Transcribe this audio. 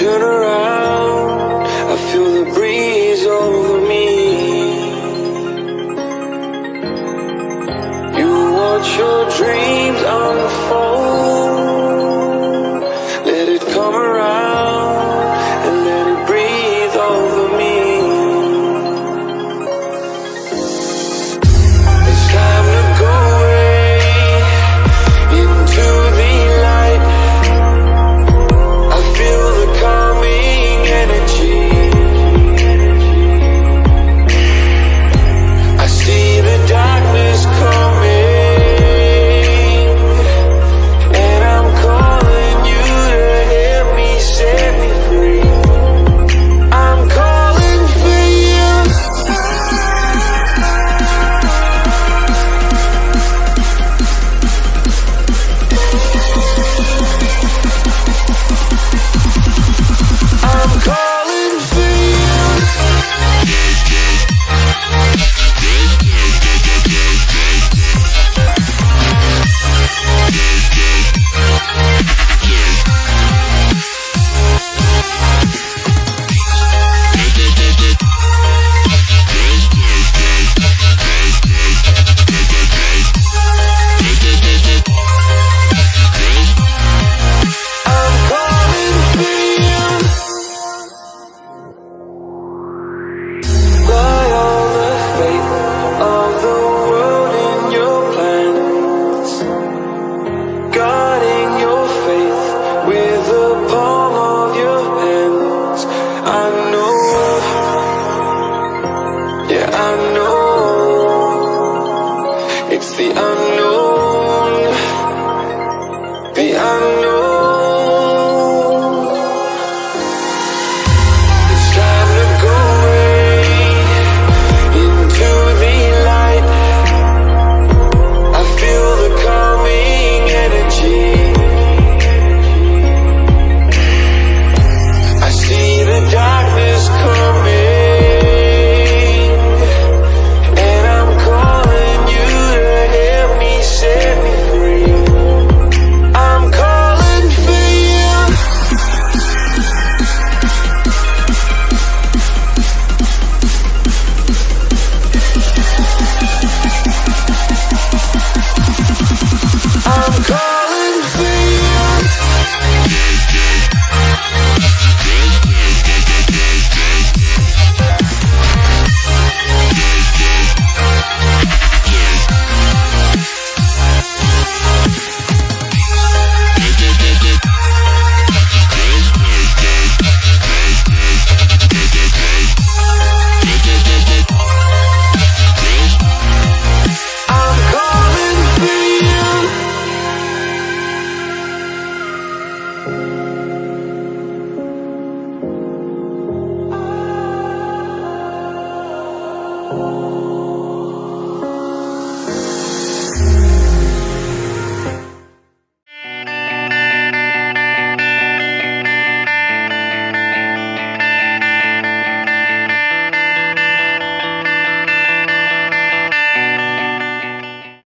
turn around, I feel the breeze over me. You watch your dreams unfold, let it come around and let it breathe over me. It's time to go away into the light. I feel the calming energy. I see the darkness coming, and I'm calling you to help me set me free. I'm calling for you. I'm calling for you. I'm calling for you. Got all the faith of the world in your plans, guarding your faith with the palm of your hands. I know, yeah, I know, it's the unknown, the unknown. It's time to go away into the light. I feel the calming energy. I see the darkness coming, and I'm calling you to help me set me free. I'm calling for you. I'm calling for you. I'm calling for you.